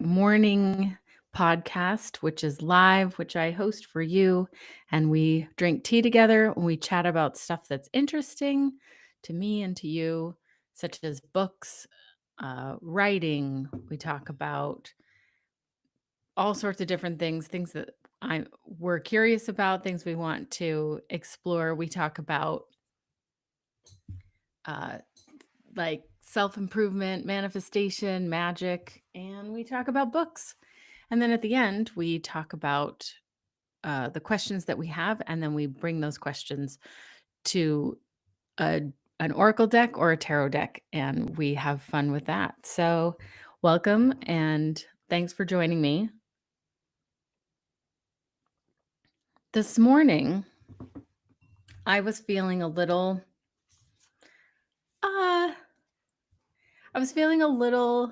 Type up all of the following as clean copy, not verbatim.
morning podcast, which is live, which I host for you. And we drink tea together and we chat about stuff that's interesting to me and to you, such as books, writing. We talk about all sorts of different things, things that we're curious about, things we want to explore. We talk about uh, like self improvement, manifestation, magic, and we talk about books. And then at the end, we talk about the questions that we have, and then we bring those questions to a, an oracle deck or a tarot deck, and we have fun with that. So, welcome and thanks for joining me. This morning, I was feeling a little, uh, I was feeling a little,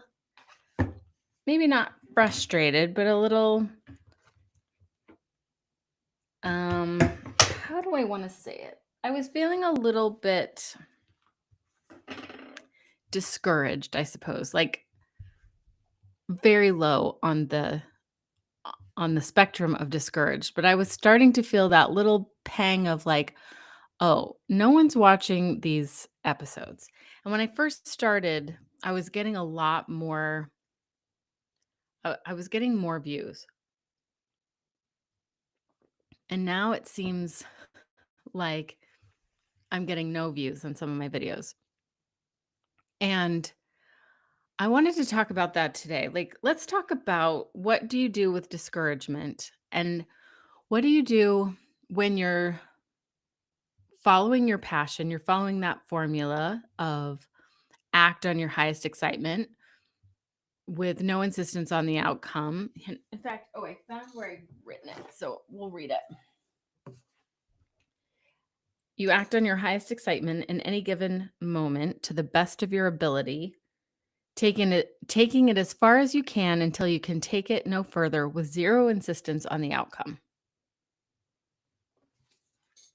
maybe not frustrated, but a little, um, how do I want to say it? I was feeling a little bit discouraged, I suppose, like very low on the spectrum of discouraged, but I was starting to feel that little pang of like, oh, no one's watching these episodes. And when I first started, I was getting a lot more I was getting more views. And now it seems like I'm getting no views on some of my videos. And I wanted to talk about that today. Like, let's talk about what do you do with discouragement and what do you do when you're following your passion, you're following that formula of act on your highest excitement with no insistence on the outcome. In fact, oh, I found where I've written it, so we'll read it. You act on your highest excitement in any given moment to the best of your ability, taking it as far as you can until you can take it no further with zero insistence on the outcome.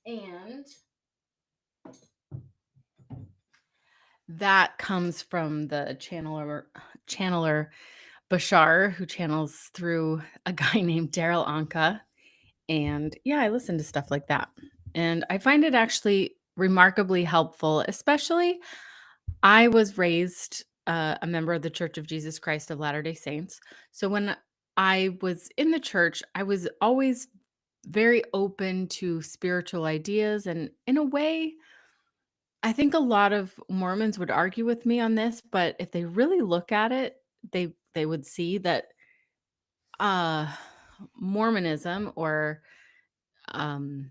And that comes from the channeler Bashar, who channels through a guy named Daryl Anka. And yeah, I listen to stuff like that. And I find it actually remarkably helpful, especially I was raised a member of the Church of Jesus Christ of Latter day Saints. So when I was in the church, I was always very open to spiritual ideas. And in a way, I think a lot of Mormons would argue with me on this, but if they really look at it, they would see that uh Mormonism or um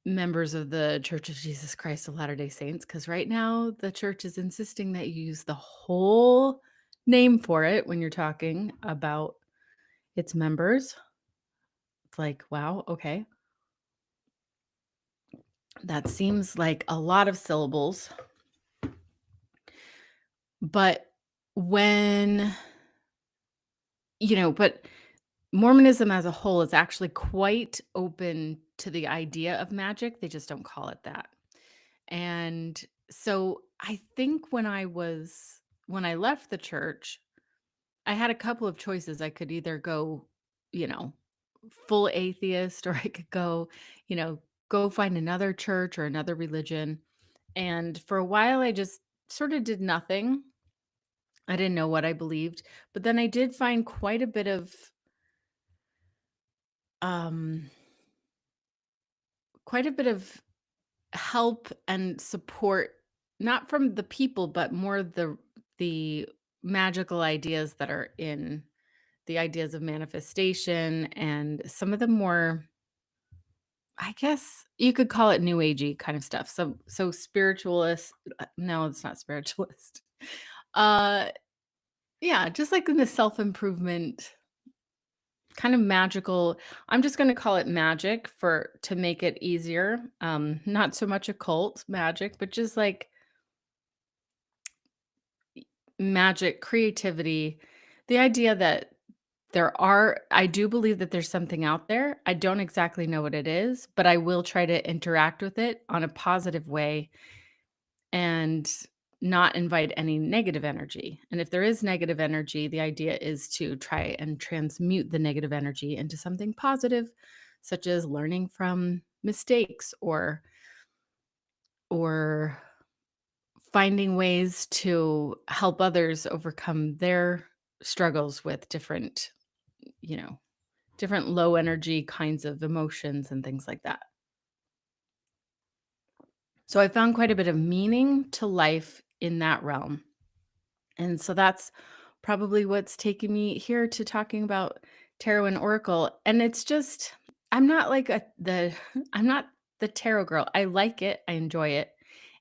members of the Church of Jesus Christ of Latter-day Saints, because right now the church is insisting that you use the whole name for it when you're talking about its members. It's like, wow, okay. That seems like a lot of syllables. But when, but Mormonism as a whole is actually quite open to the idea of magic. They just don't call it that. And so I think when I left the church, I had a couple of choices. I could either go, you know, full atheist or I could go, you know, go find another church or another religion. And for a while I just sort of did nothing. I didn't know what I believed, but then I did find um quite a bit of help and support, not from the people, but more the magical ideas that are in the ideas of manifestation and some of the more, I guess you could call it new agey kind of stuff. So spiritualist, no, it's not spiritualist. Uh yeah, just like in the self-improvement kind of magical. I'm just going to call it magic for to make it easier. Not so much occult magic, but just like magic, creativity, the idea that I do believe that there's something out there. I don't exactly know what it is, but I will try to interact with it on a positive way and not invite any negative energy. And if there is negative energy, the idea is to try and transmute the negative energy into something positive, such as learning from mistakes or finding ways to help others overcome their struggles with different, you know, different low energy kinds of emotions and things like that. So I found quite a bit of meaning to life in that realm. And so that's probably what's taken me here to talking about tarot and oracle. And it's just I'm not like I'm not the tarot girl. I like it, I enjoy it,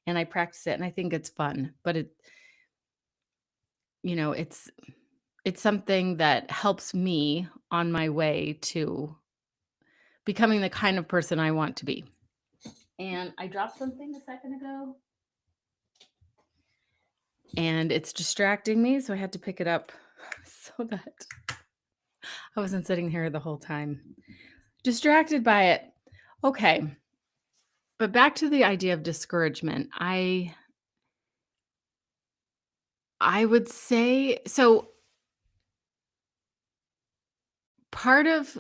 and I practice it and I think it's fun. But you know, it's something that helps me on my way to becoming the kind of person I want to be. And I dropped something a second ago and it's distracting me, so I had to pick it up so that I wasn't sitting here the whole time distracted by it. Okay. But back to the idea of discouragement. I would say so part of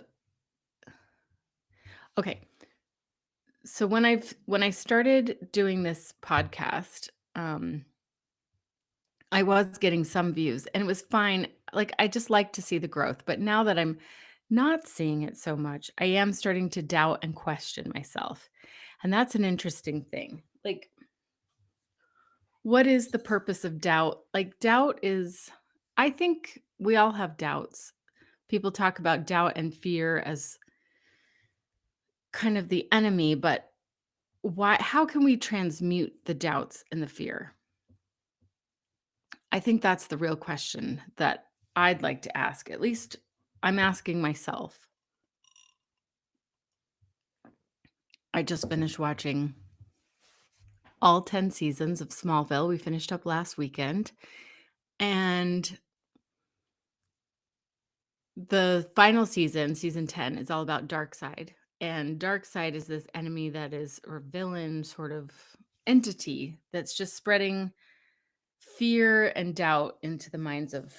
okay. So when I started doing this podcast, I was getting some views and it was fine. Like I just like to see the growth, but now that I'm not seeing it so much, I am starting to doubt and question myself. And that's an interesting thing. Like what is the purpose of doubt? Like doubt is I think we all have doubts. People talk about doubt and fear as kind of the enemy, but why how can we transmute the doubts and the fear? I think that's the real question that I'd like to ask. At least I'm asking myself. I just finished watching all 10 seasons of Smallville. We finished up last weekend. And the final season, season 10, is all about Darkseid. And Darkseid is this enemy that is, or villain sort of entity that's just spreading fear and doubt into the minds of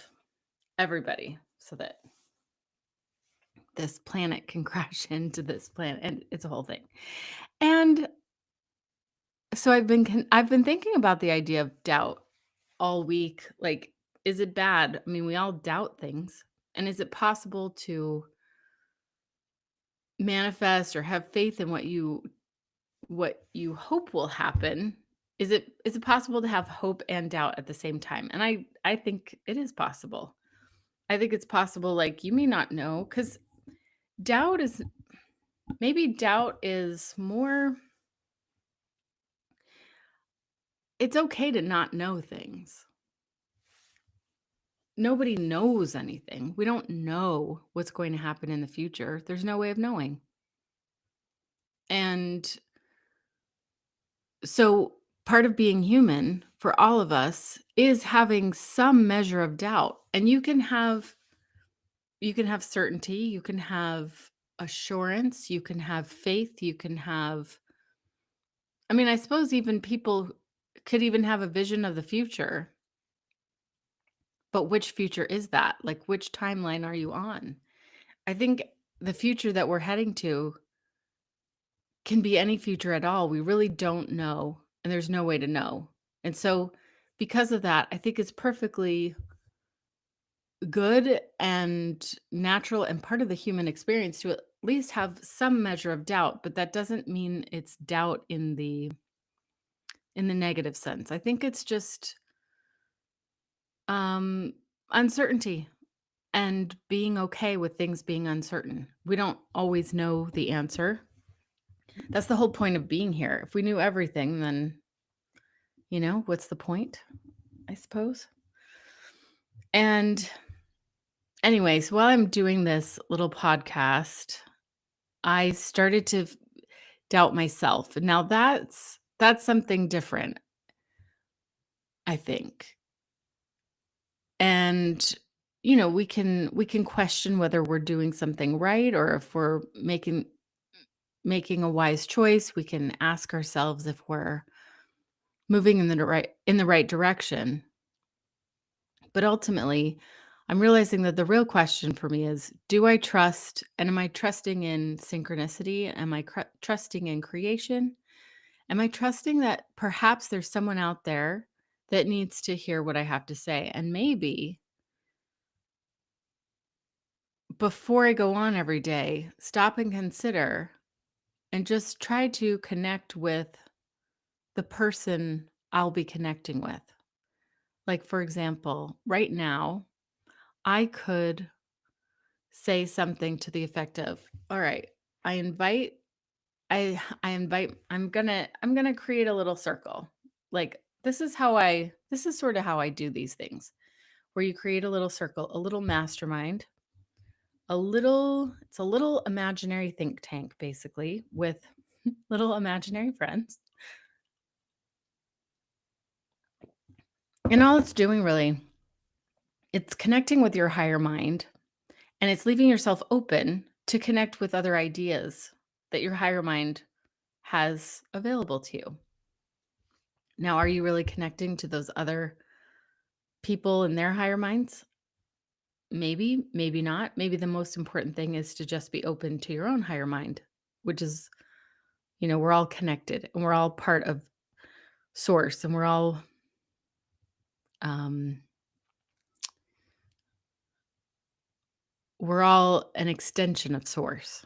everybody so that this planet can crash into this planet. And it's a whole thing. And so I've been thinking about the idea of doubt all week. Like, is it bad? I mean, we all doubt things. And is it possible to manifest or have faith in what you hope will happen? Is it possible to have hope and doubt at the same time? And I think it is possible. I think it's possible like you may not know cuz doubt is maybe doubt is more it's okay to not know things. Nobody knows anything. We don't know what's going to happen in the future. There's no way of knowing. And so part of being human for all of us is having some measure of doubt. And you can have certainty, you can have assurance, you can have faith, you can have I mean, I suppose even people could even have a vision of the future. But which future is that? Like which timeline are you on? I think the future that we're heading to can be any future at all. We really don't know, and there's no way to know. And so, because of that, I think it's perfectly good and natural and part of the human experience to at least have some measure of doubt, but that doesn't mean it's doubt in the negative sense. I think it's just um uncertainty and being okay with things being uncertain. We don't always know the answer. That's the whole point of being here. If we knew everything, then, what's the point, I suppose? And anyways, while I'm doing this little podcast, I started to doubt myself. Now that's something different, I think. And we can question whether we're doing something right or if we're making a wise choice. We can ask ourselves if we're moving in the right direction. But ultimately, I'm realizing that the real question for me is, do I trust, and am I trusting in synchronicity? Am I trusting in creation? Am I trusting that perhaps there's someone out there that needs to hear what I have to say? And maybe before I go on every day, stop and consider and just try to connect with the person I'll be connecting with. Like, for example, right now, I could say something to the effect of, all right, I invite I'm gonna create a little circle. Like, this is sort of how I do these things, where you create a little circle, a little mastermind, it's a little imaginary think tank, basically, with little imaginary friends. And all it's doing really, it's connecting with your higher mind, and it's leaving yourself open to connect with other ideas that your higher mind has available to you. Now, are you really connecting to those other people in their higher minds? Maybe, maybe not. Maybe the most important thing is to just be open to your own higher mind, which is, we're all connected and we're all part of source, and um we're all an extension of source.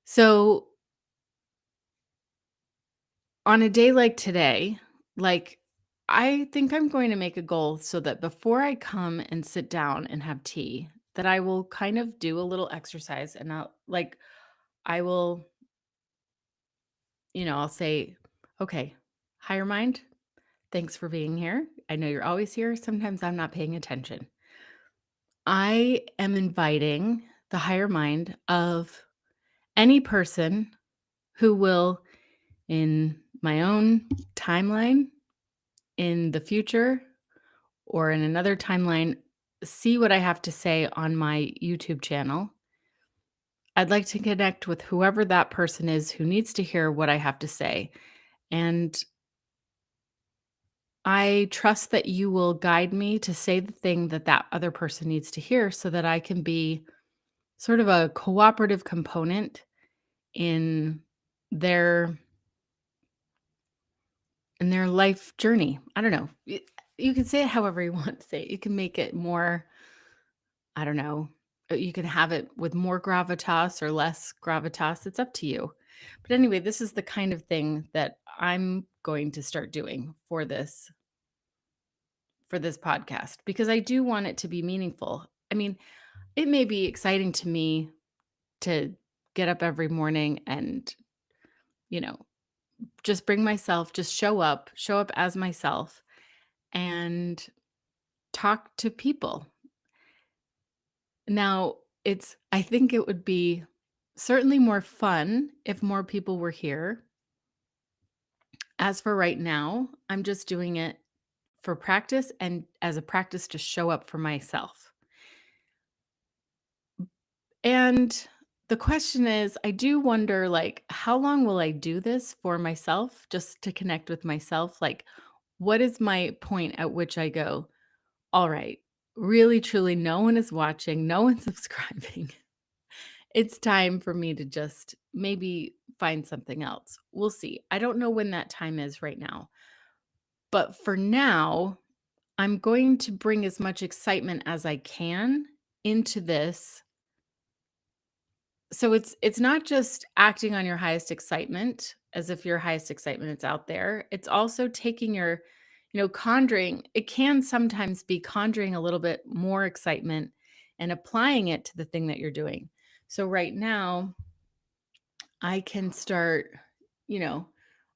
So, on a day like today, like, I think I'm going to make a goal so that before I come and sit down and have tea, that I will kind of do a little exercise, and I will, I'll say, okay, higher mind, thanks for being here. I know you're always here. Sometimes I'm not paying attention. I am inviting the higher mind of any person who will, in my own timeline, in the future, or in another timeline, see what I have to say on my YouTube channel. I'd like to connect with whoever that person is who needs to hear what I have to say. And I trust that you will guide me to say the thing that that other person needs to hear so that I can be sort of a cooperative component in their life journey. I don't know. You can say it however you want to say it. You can make it more, I don't know. You can have it with more gravitas or less gravitas. It's up to you. But anyway, this is the kind of thing that I'm going to start doing for this podcast, because I do want it to be meaningful. I mean, it may be exciting to me to get up every morning and, you know, just bring myself, just show up as myself and talk to people. Now, I think it would be certainly more fun if more people were here. As for right now, I'm just doing it for practice and as a practice to show up for myself. And the question is, I do wonder, like, how long will I do this for myself, just to connect with myself? Like, what is my point at which I go, all right, really, truly, no one is watching, no one's subscribing. It's time for me to just maybe find something else. We'll see. I don't know when that time is right now. But for now, I'm going to bring as much excitement as I can into this. So it's not just acting on your highest excitement as if your highest excitement is out there. It's also taking your, conjuring. It can sometimes be conjuring a little bit more excitement and applying it to the thing that you're doing. So right now, I can start, you know,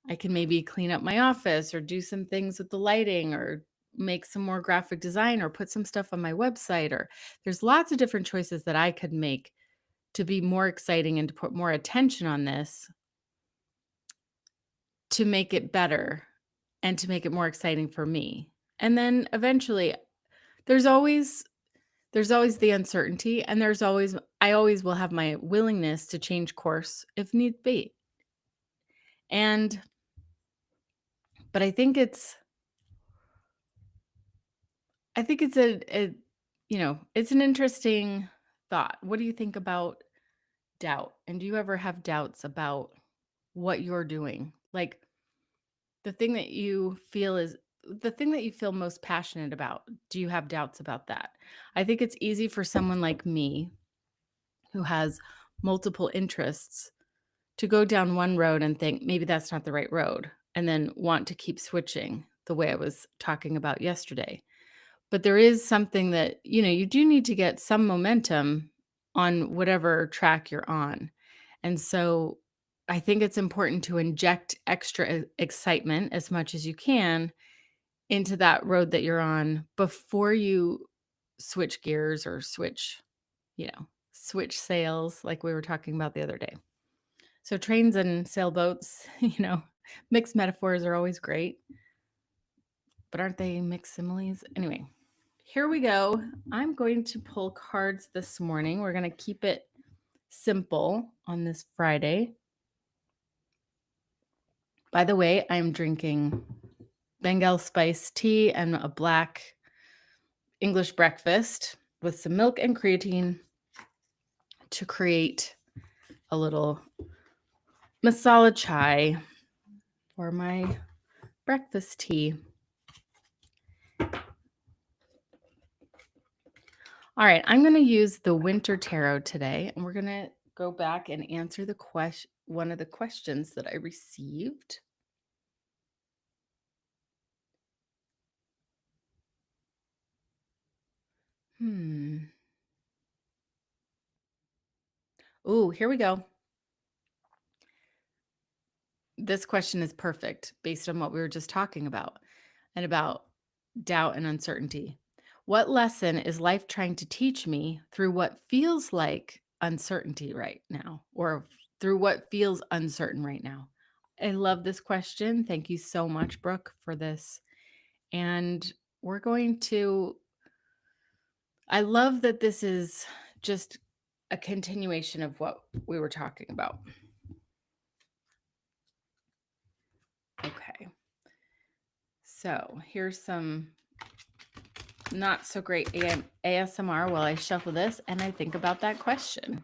I can maybe clean up my office or do some things with the lighting or make some more graphic design or put some stuff on my website, or there's lots of different choices that I could make to be more exciting and to put more attention on this to make it better and to make it more exciting for me. And then eventually there's always the uncertainty, and I always will have my willingness to change course if need be. And But I think it's it's an interesting thought. What do you think about doubt? And do you ever have doubts about what you're doing? Like the thing that you feel is the thing that you feel most passionate about. Do you have doubts about that? I think it's easy for someone like me who has multiple interests to go down one road and think maybe that's not the right road and then want to keep switching the way I was talking about yesterday. But there is something that, you do need to get some momentum on whatever track you're on. And so I think it's important to inject extra excitement as much as you can into that road that you're on before you switch gears or switch sails like we were talking about the other day. So trains and sailboats, mixed metaphors are always great, but aren't they mixed similes? Anyway, here we go. I'm going to pull cards this morning. We're going to keep it simple on this Friday. By the way, I'm drinking Bengal spice tea and a black English breakfast with some milk and creatine to create a little masala chai for my breakfast tea. All right, I'm going to use the Winter Tarot today, and we're going to go back and answer one of the questions that I received. Ooh, here we go. This question is perfect based on what we were just talking about and about doubt and uncertainty. What lesson is life trying to teach me through what feels like uncertainty right now, or through what feels uncertain right now? I love this question. Thank you so much, Brooke, for this. And I love that this is just a continuation of what we were talking about. Okay. So here's some not so great ASMR while I shuffle this and I think about that question.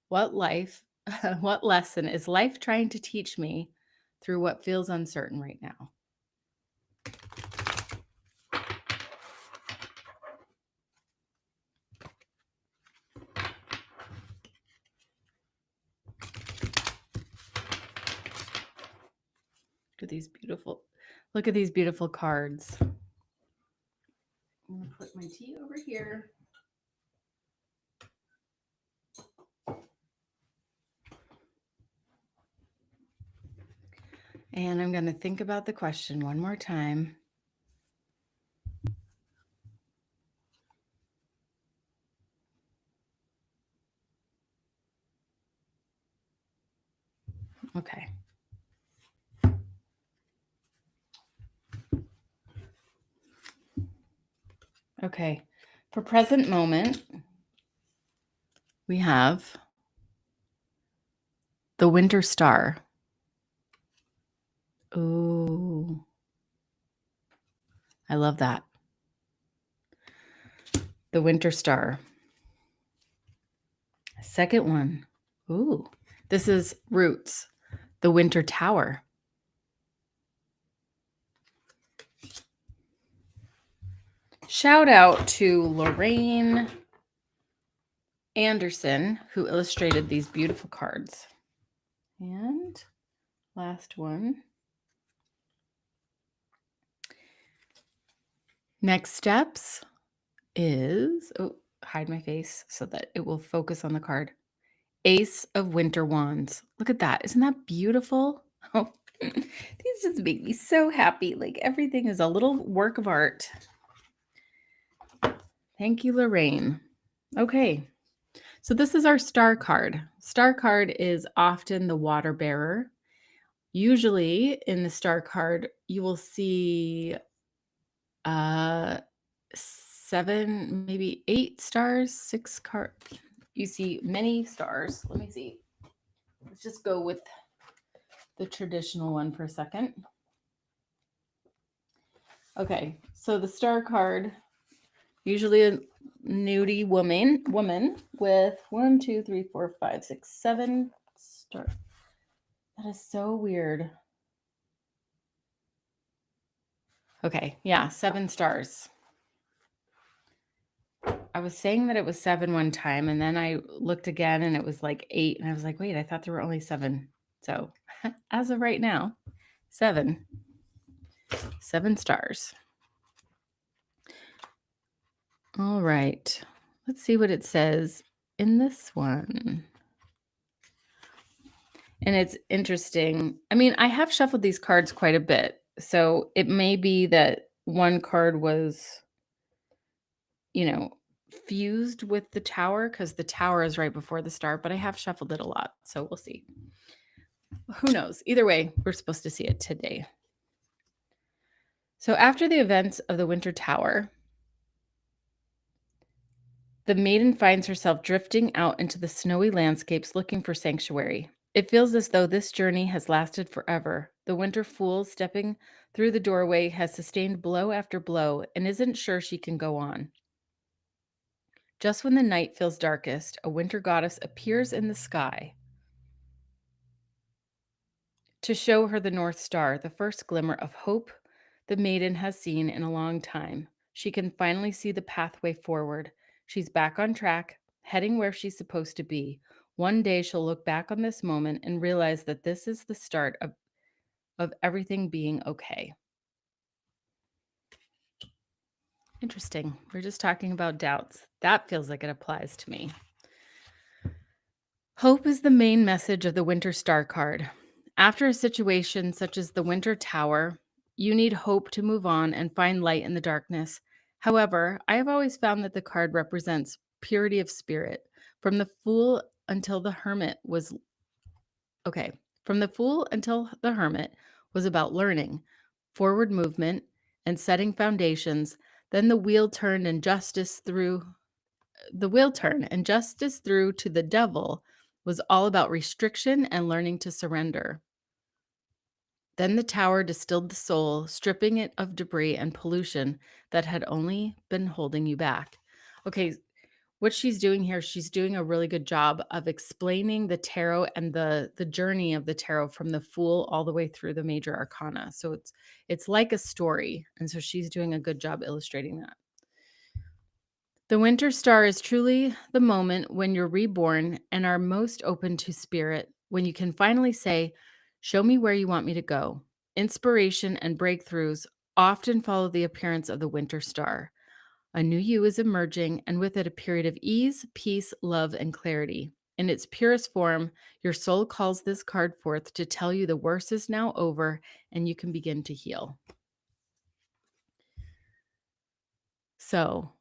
What lesson is life trying to teach me through what feels uncertain right now? Look at these beautiful cards. I'm going to put my tea over here. And I'm going to think about the question one more time. Okay. Okay. For present moment, we have the Winter Star. Ooh. I love that. The Winter Star. Second one. Ooh. This is Roots. The Winter Tower. Shout out to Lorraine Anderson, who illustrated these beautiful cards. And last one. Next steps is, hide my face so that it will focus on the card. Ace of Winter Wands. Look at that. Isn't that beautiful? Oh, these just make me so happy. Like everything is a little work of art. Thank you, Lorraine. Okay. So this is our star card. Star card is often the water bearer. Usually in the star card, you will see 7, maybe 8 stars, 6 cards. You see many stars. Let me see. Let's just go with the traditional one for a second. Okay, so the star card, usually a nudie woman with 1, 2, 3, 4, 5, 6, 7 star. That is so weird. Okay, yeah, 7 stars. I was saying that it was 7 one time, and then I looked again and it was like 8, and I was like, wait, I thought there were only 7. So as of right now, 7. 7 stars. All right. Let's see what it says in this one. And it's interesting. I mean, I have shuffled these cards quite a bit. So it may be that one card was, you know, fused with the tower because the tower is right before the star, but I have shuffled it a lot. So we'll see. Who knows? Either way, we're supposed to see it today. So after the events of the Winter Tower, the maiden finds herself drifting out into the snowy landscapes looking for sanctuary. It feels as though this journey has lasted forever. The winter fool stepping through the doorway has sustained blow after blow and isn't sure she can go on. Just when the night feels darkest, a winter goddess appears in the sky to show her the North Star, the first glimmer of hope the maiden has seen in a long time. She can finally see the pathway forward. She's back on track, heading where she's supposed to be. One day she'll look back on this moment and realize that this is the start of everything being okay. Interesting. We're just talking about doubts. That feels like it applies to me. Hope is the main message of the Winter Star card. After a situation such as the Winter Tower, you need hope to move on and find light in the darkness. However, I have always found that the card represents purity of spirit. From the Fool until the Hermit was okay. From the Fool until the Hermit was about learning, forward movement, and setting foundations. Then the wheel turn and justice through to the devil was all about restriction and learning to surrender. Then the tower distilled the soul, stripping it of debris and pollution that had only been holding you back. Okay, what she's doing here, she's doing a really good job of explaining the tarot and the journey of the tarot from the Fool all the way through the major arcana. So it's like a story, and so she's doing a good job illustrating that. The winter star is truly the moment when you're reborn and are most open to spirit, when you can finally say, show me where you want me to go. Inspiration and breakthroughs often follow the appearance of the winter star. A new you is emerging, and with it, a period of ease, peace, love, and clarity. In its purest form, your soul calls this card forth to tell you the worst is now over and you can begin to heal. So,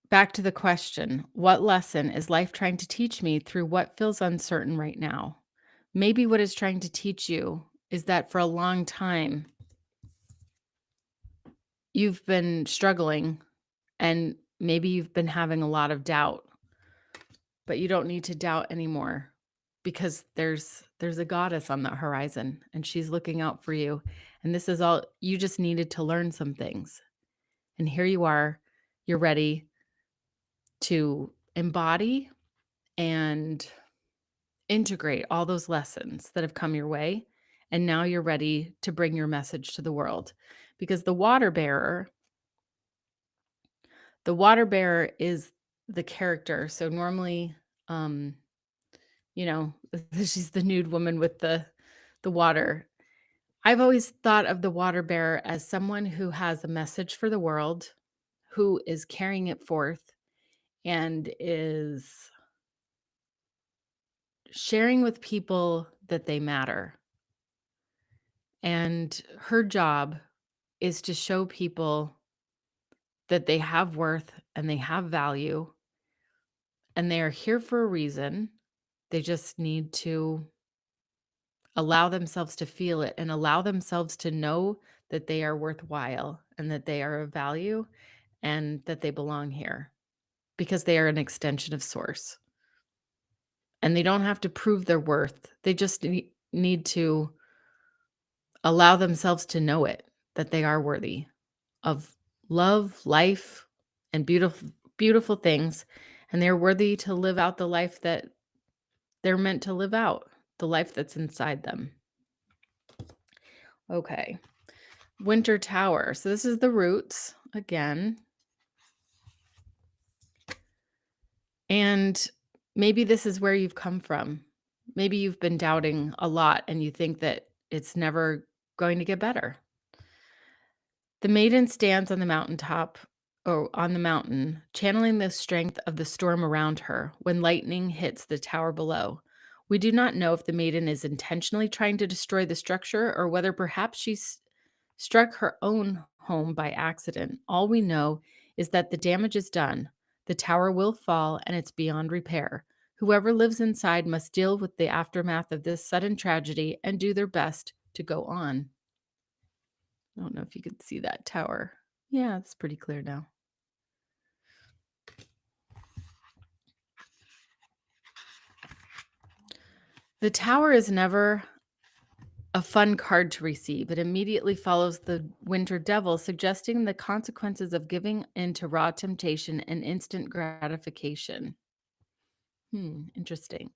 back to the question, what lesson is life trying to teach me through what feels uncertain right now? Maybe what it's trying to teach you is that for a long time, you've been struggling and maybe you've been having a lot of doubt, but you don't need to doubt anymore because there's a goddess on the horizon and she's looking out for you. And this is all you just needed to learn some things. And here you are, you're ready to embody and integrate all those lessons that have come your way. And now you're ready to bring your message to the world because the water bearer is the character. So normally, um, you know, she's the nude woman with the water. I've always thought of the water bearer as someone who has a message for the world, who is carrying it forth and is sharing with people that they matter. And her job is to show people that they have worth and they have value and they are here for a reason. They just need to allow themselves to feel it and allow themselves to know that they are worthwhile and that they are of value and that they belong here because they are an extension of source. And they don't have to prove their worth. They just need to allow themselves to know it that they are worthy of love, life, and beautiful things, and they're worthy to live out the life that they're meant to live out, the life that's inside them. Okay. Winter Tower. So this is the roots again. And maybe this is where you've come from. Maybe you've been doubting a lot and you think that it's never going to get better. The maiden stands on the mountaintop or on the mountain, channeling the strength of the storm around her when lightning hits the tower below. We do not know if the maiden is intentionally trying to destroy the structure or whether perhaps she's struck her own home by accident. All we know is that the damage is done. The tower will fall and it's beyond repair. Whoever lives inside must deal with the aftermath of this sudden tragedy and do their best to go on. I don't know if you could see that tower. Yeah, it's pretty clear now. The tower is never a fun card to receive. It immediately follows the winter devil, suggesting the consequences of giving in to raw temptation and instant gratification. Interesting.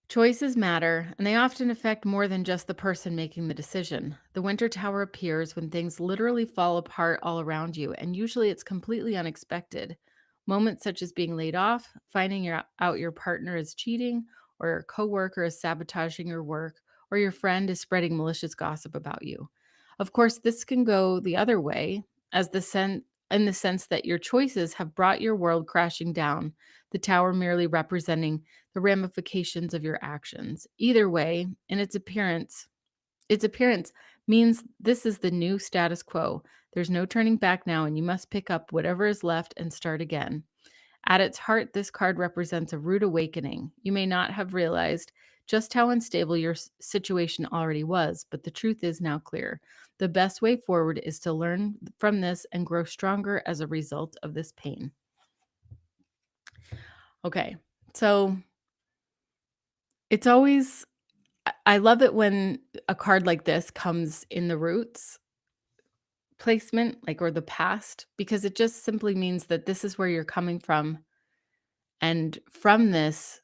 Choices matter, and they often affect more than just the person making the decision. The winter tower appears when things literally fall apart all around you, and usually it's completely unexpected. Moments such as being laid off, finding out your partner is cheating, or your coworker is sabotaging your work, or your friend is spreading malicious gossip about you. Of course, this can go the other way, as in the sense that your choices have brought your world crashing down, the tower merely representing the ramifications of your actions. Either way, in its appearance means this is the new status quo. There's no turning back now, and you must pick up whatever is left and start again. At its heart, this card represents a rude awakening. You may not have realized just how unstable your situation already was, but the truth is now clear. The best way forward is to learn from this and grow stronger as a result of this pain. Okay, so it's always, I love it when a card like this comes in the roots placement, like, or the past, because it just simply means that this is where you're coming from. And from this,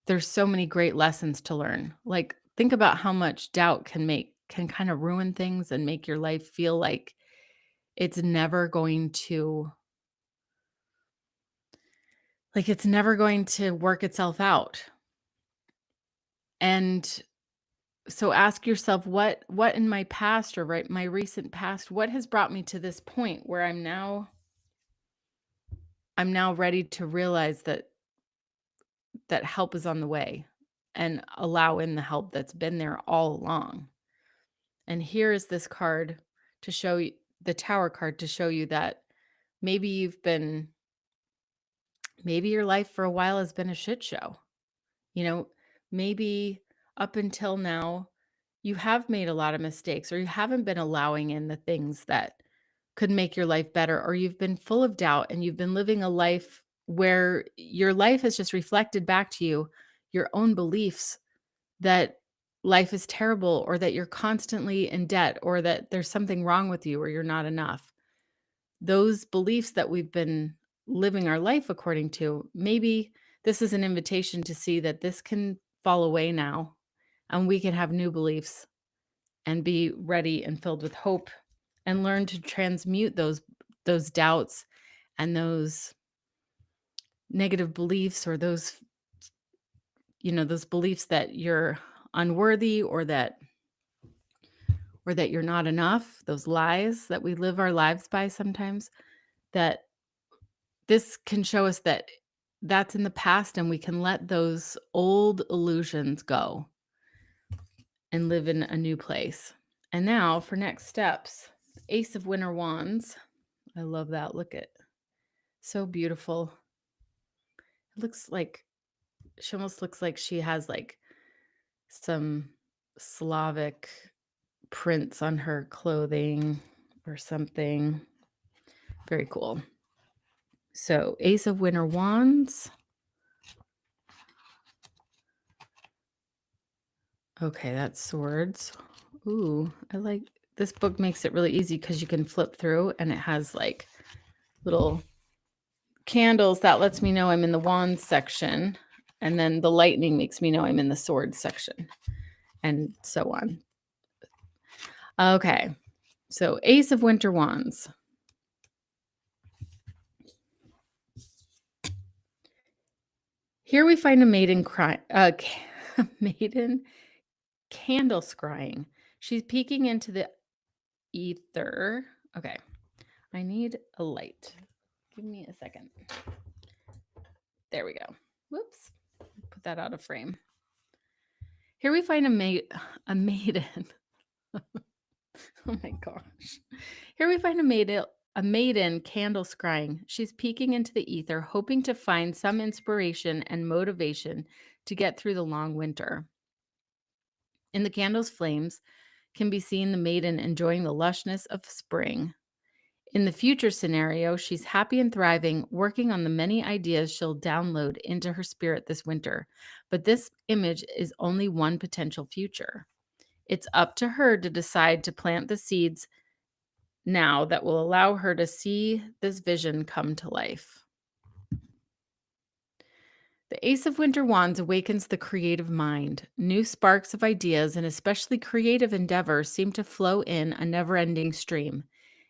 there's so many great lessons to learn. Like, think about how much doubt can kind of ruin things and make your life feel like it's never going to it's never going to work itself out. And so ask yourself, what in my past or right my recent past, what has brought me to this point where I'm now ready to realize that help is on the way and allow in the help that's been there all along. And here is this card to show you, the tower card, to show you that maybe maybe your life for a while has been a shit show. You know, maybe up until now, you have made a lot of mistakes, or you haven't been allowing in the things that could make your life better, or you've been full of doubt and you've been living a life where your life has just reflected back to you your own beliefs that life is terrible, or that you're constantly in debt, or that there's something wrong with you, or you're not enough. Those beliefs that we've been living our life according to, maybe this is an invitation to see that this can fall away now and we can have new beliefs and be ready and filled with hope and learn to transmute those doubts and those negative beliefs, or those beliefs that you're unworthy, or that you're not enough, those lies that we live our lives by sometimes, that this can show us that that's in the past and we can let those old illusions go and live in a new place. And now for next steps, Ace of Winter Wands. I love that. Look at, so beautiful. It looks like she almost looks like she has like some Slavic prints on her clothing or something. Very cool. So, Ace of Winter Wands. Okay, that's swords. Ooh, I like this book makes it really easy because you can flip through and it has like little candles that lets me know I'm in the wands section. And then the lightning makes me know I'm in the swords section and so on. Okay. So Ace of Winter Wands. Here we find a maiden maiden candle scrying. She's peeking into the ether. Okay. I need a light. Give me a second. There we go. Whoops. Put that out of frame. Here we find a maiden. Oh my gosh. Here we find a maiden candle scrying. She's peeking into the ether, hoping to find some inspiration and motivation to get through the long winter. In the candle's flames can be seen the maiden enjoying the lushness of spring. In the future scenario, she's happy and thriving, working on the many ideas she'll download into her spirit this winter. But this image is only one potential future. It's up to her to decide to plant the seeds now that will allow her to see this vision come to life. The Ace of Winter Wands awakens the creative mind. New sparks of ideas and especially creative endeavors seem to flow in a never-ending stream.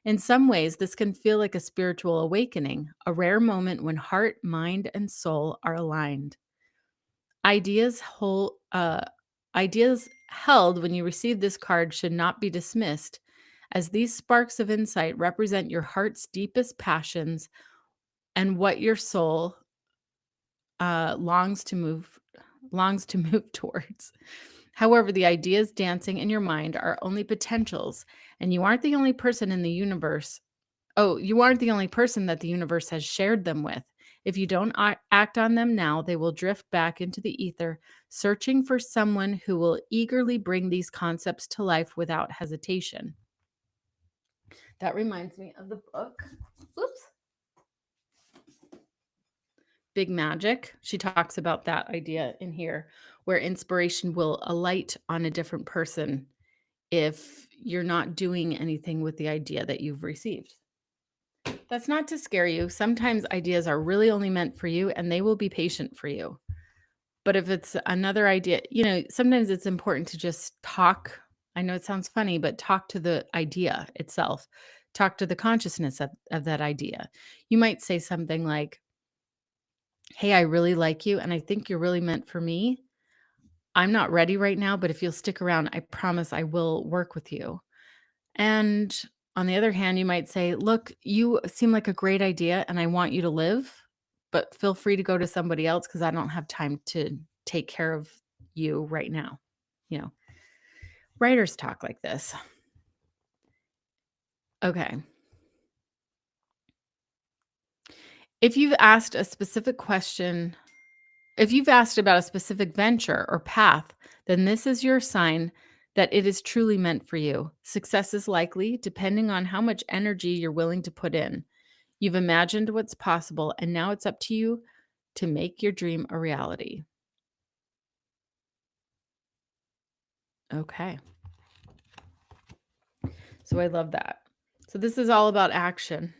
In some ways, this can feel like a spiritual awakening, a rare moment when heart, mind, and soul are aligned. Ideas held when you receive this card should not be dismissed, as these sparks of insight represent your heart's deepest passions and what your soul longs to move towards. However, the ideas dancing in your mind are only potentials, and you aren't the only person in the universe. Oh, you aren't the only person that the universe has shared them with. If you don't act on them now, they will drift back into the ether, searching for someone who will eagerly bring these concepts to life without hesitation. That reminds me of the book. Oops. Big Magic. She talks about that idea in here, where inspiration will alight on a different person if you're not doing anything with the idea that you've received. That's not to scare you. Sometimes ideas are really only meant for you and they will be patient for you. But if it's another idea, sometimes it's important to just talk. I know it sounds funny, but talk to the idea itself. Talk to the consciousness of that idea. You might say something like, hey, I really like you and I think you're really meant for me. I'm not ready right now, but if you'll stick around, I promise I will work with you. And on the other hand, you might say, look, you seem like a great idea and I want you to live, but feel free to go to somebody else because I don't have time to take care of you right now. Writers talk like this. Okay. If you've asked a specific question, if you've asked about a specific venture or path, then this is your sign that it is truly meant for you. Success is likely depending on how much energy you're willing to put in. You've imagined what's possible, and now it's up to you to make your dream a reality. Okay. So I love that. So this is all about action.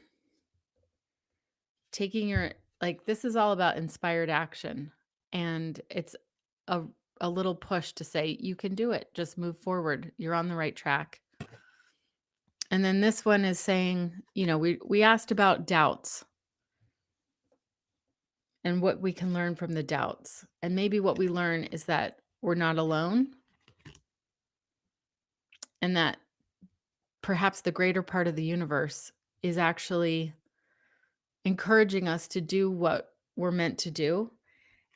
This is all about inspired action. And it's a little push to say, you can do it. Just move forward. You're on the right track. And then this one is saying, we asked about doubts and what we can learn from the doubts. And maybe what we learn is that we're not alone and that perhaps the greater part of the universe is actually encouraging us to do what we're meant to do.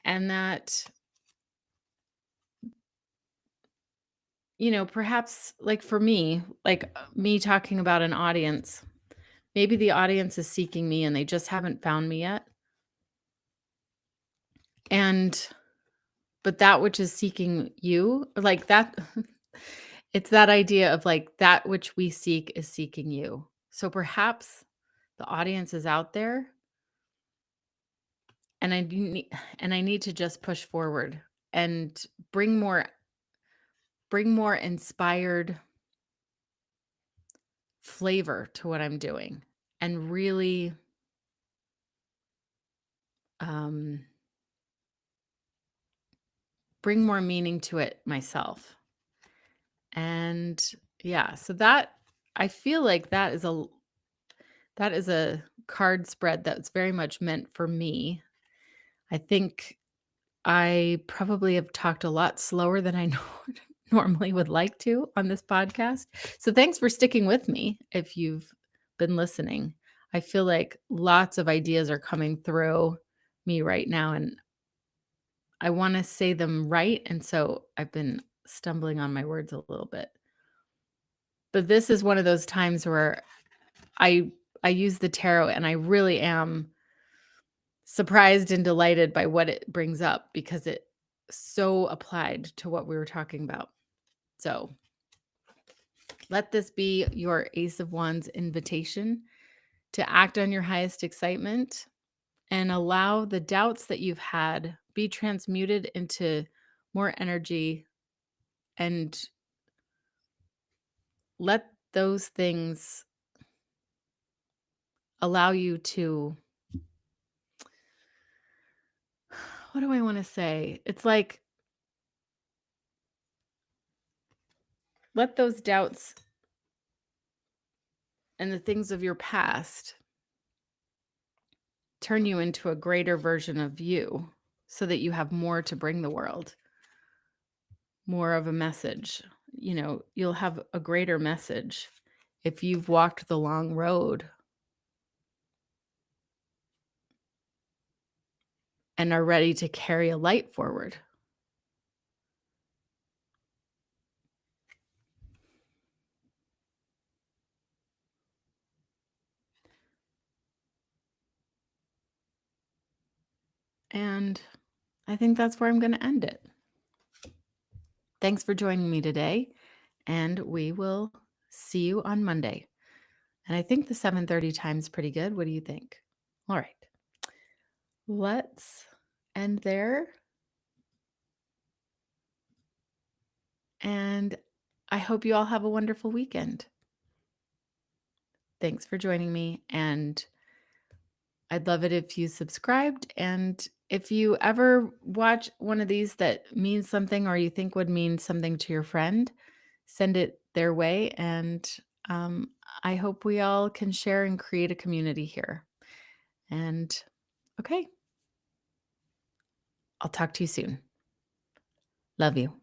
And that, perhaps like for me, like me talking about an audience, maybe the audience is seeking me and they just haven't found me yet. But that which is seeking you, like that, it's that idea of like that which we seek is seeking you. So perhaps the audience is out there and I need to just push forward and bring more inspired flavor to what I'm doing and really um, bring more meaning to it myself. And yeah, so that I feel like that is a card spread that's very much meant for me. I think I probably have talked a lot slower than I normally would like to on this podcast. So thanks for sticking with me if you've been listening. I feel like lots of ideas are coming through me right now, and I want to say them right. And so I've been stumbling on my words a little bit. But this is one of those times where I I use the tarot and I really am surprised and delighted by what it brings up because it so applied to what we were talking about. So, let this be your Ace of Wands invitation to act on your highest excitement and allow the doubts that you've had be transmuted into more energy, and let those things allow you to, what do I want to say? It's like, let those doubts and the things of your past turn you into a greater version of you so that you have more to bring the world, more of a message. You'll have a greater message if you've walked the long road and are ready to carry a light forward. And I think that's where I'm going to end it. Thanks for joining me today, and we will see you on Monday. And I think the 7:30 time's pretty good. What do you think? All right. Let's end there. And I hope you all have a wonderful weekend. Thanks for joining me. And I'd love it if you subscribed. And if you ever watch one of these that means something or you think would mean something to your friend, send it their way. And um, I hope we all can share and create a community here. And okay, I'll talk to you soon. Love you.